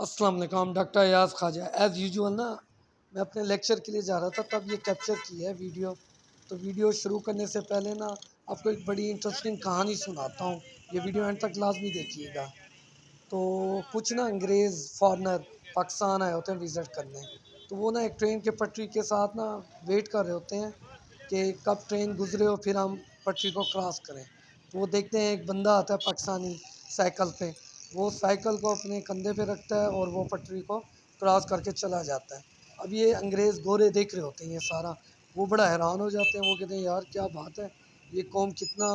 السلام علیکم، ڈاکٹر ایاز خواجہ as usual نا میں اپنے لیکچر کے لیے جا رہا تھا، تب یہ کیپچر کی ہے ویڈیو. تو ویڈیو شروع کرنے سے پہلے نا آپ کو ایک بڑی انٹرسٹنگ کہانی سناتا ہوں. یہ ویڈیو اینڈ تک لازمی دیکھیے گا. تو کچھ نا انگریز فارنر پاکستان آئے ہوتے ہیں وزٹ کرنے. تو وہ نا ایک ٹرین کے پٹری کے ساتھ نا ویٹ کر رہے ہوتے ہیں کہ کب ٹرین گزرے ہو پھر ہم پٹری کو کراس کریں. تو وہ دیکھتے ہیں ایک بندہ آتا ہے پاکستانی سائیکل پہ. وہ سائیکل کو اپنے کندھے پہ رکھتا ہے اور وہ پٹری کو کراس کر کے چلا جاتا ہے. اب یہ انگریز گورے دیکھ رہے ہوتے ہیں یہ سارا. وہ بڑا حیران ہو جاتے ہیں. وہ کہتے ہیں یار کیا بات ہے، یہ قوم کتنا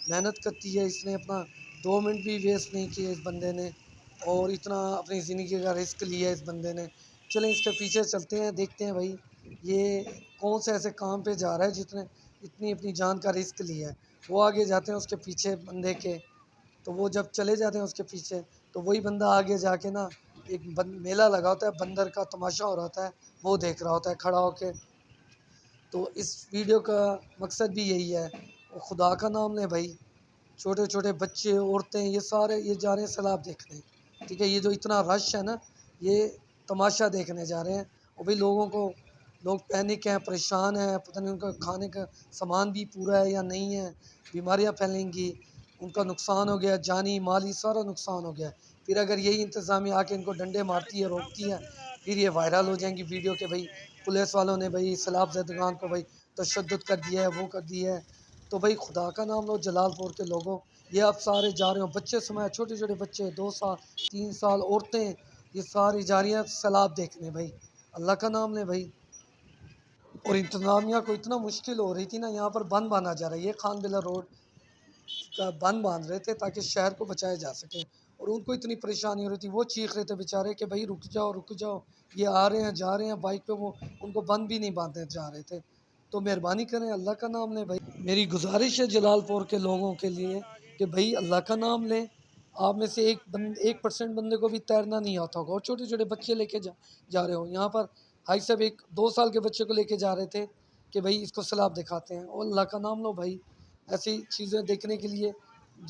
محنت کرتی ہے، اس نے اپنا 2 منٹ بھی ویسٹ نہیں کیے اس بندے نے، اور اتنا اپنی زندگی کا رسک لیا اس بندے نے. چلیں اس کے پیچھے چلتے ہیں، دیکھتے ہیں بھائی یہ کون سے ایسے کام پہ جا رہا ہے جس نے اتنی اپنی جان کا رسک لیا ہے. وہ آگے جاتے ہیں اس کے پیچھے بندے کے. تو وہ جب چلے جاتے ہیں اس کے پیچھے، تو وہی بندہ آگے جا کے نا ایک میلہ لگا ہوتا ہے، بندر کا تماشا ہو رہا ہوتا ہے، وہ دیکھ رہا ہوتا ہے کھڑا ہو کے. تو اس ویڈیو کا مقصد بھی یہی ہے، خدا کا نام لیں بھائی، چھوٹے چھوٹے بچے عورتیں یہ سارے یہ جا رہے ہیں سیلاب دیکھنے. ٹھیک ہے، یہ جو اتنا رش ہے نا یہ تماشا دیکھنے جا رہے ہیں. اور بھی لوگ پینک ہیں، پریشان ہیں، پتہ نہیں ان کا کھانے کا سامان بھی پورا ہے یا نہیں ہے، بیماریاں پھیلیں گی، ان کا نقصان ہو گیا، جانی مالی سارا نقصان ہو گیا. پھر اگر یہی انتظامیہ آ کے ان کو ڈنڈے مارتی ہے، روکتی ہے، پھر یہ وائرل ہو جائیں گی ویڈیو کہ بھائی پولیس والوں نے بھائی سیلاب زدگان کو بھائی تشدد کر دیا ہے، وہ کر دیا ہے. تو بھائی خدا کا نام لو جلال پور کے لوگوں، یہ اب سارے جا رہے ہوں، بچے سمائے، چھوٹے چھوٹے بچے 2 سال 3 سال عورتیں، یہ ساری جا رہی ہیں سیلاب دیکھنے. بھائی اللہ کا نام لیں بھائی. اور انتظامیہ کو اتنا مشکل ہو رہی تھی نا، یہاں پر بند باندھا جا رہا ہے، یہ خان بلہ روڈ کا بند باندھ رہے تھے تاکہ شہر کو بچایا جا سکے. اور ان کو اتنی پریشانی ہو رہی تھی، وہ چیخ رہے تھے بیچارے کہ بھائی رک جاؤ رک جاؤ، یہ آ رہے ہیں جا رہے ہیں بائک پہ. وہ ان کو بند بھی نہیں باندھنے جا رہے تھے. تو مہربانی کریں، اللہ کا نام لیں بھائی. میری گزارش ہے جلال پور کے لوگوں کے لیے کہ بھائی اللہ کا نام لیں. آپ میں سے 1% بندے کو بھی تیرنا نہیں آتا ہوگا، اور چھوٹے چھوٹے بچے لے کے جا رہے ہو. یہاں پر بھائی صاحب ایک 2 سال کے بچے کو لے کے جا رہے تھے کہ بھائی اس کو سیلاب دکھاتے ہیں. اور اللہ کا نام لو بھائی، ایسی چیزیں دیکھنے کے لیے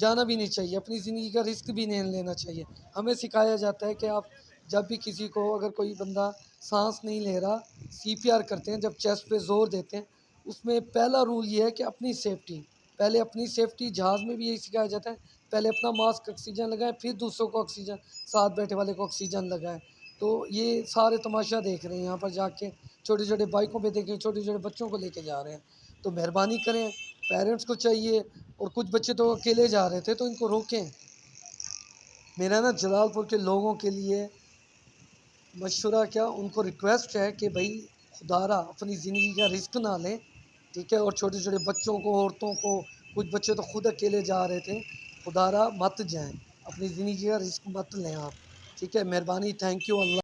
جانا بھی نہیں چاہیے، اپنی زندگی کا رسک بھی نہیں لینا چاہیے. ہمیں سکھایا جاتا ہے کہ آپ جب بھی کسی کو اگر کوئی بندہ سانس نہیں لے رہا، CPR کرتے ہیں، جب چیسٹ پہ زور دیتے ہیں، اس میں پہلا رول یہ ہے کہ اپنی سیفٹی پہلے، اپنی سیفٹی. جہاز میں بھی یہی سکھایا جاتا ہے، پہلے اپنا ماسک آکسیجن لگائیں، پھر دوسروں کو آکسیجن، ساتھ بیٹھے والے کو آکسیجن لگائیں. تو یہ سارے تماشا دیکھ رہے ہیں یہاں پر جا کے، چھوٹے چھوٹے بائکوں پہ دیکھیں، چھوٹے چھوٹے بچوں کو لے کے جا رہے ہیں. تو مہربانی کریں، پیرنٹس کو چاہیے. اور کچھ بچے تو اکیلے جا رہے تھے تو ان کو روکیں. میرا نا جلال پور کے لوگوں کے لیے مشورہ کیا، ان کو ریکویسٹ ہے کہ بھائی خدا را اپنی زندگی کا رسک نہ لیں. ٹھیک ہے، اور چھوٹے چھوٹے بچوں کو، عورتوں کو، کچھ بچے تو خود اکیلے جا رہے تھے. خدا را مت جائیں، اپنی زندگی کا رسک مت لیں آپ. ٹھیک ہے، مہربانی، تھینک یو. اللہ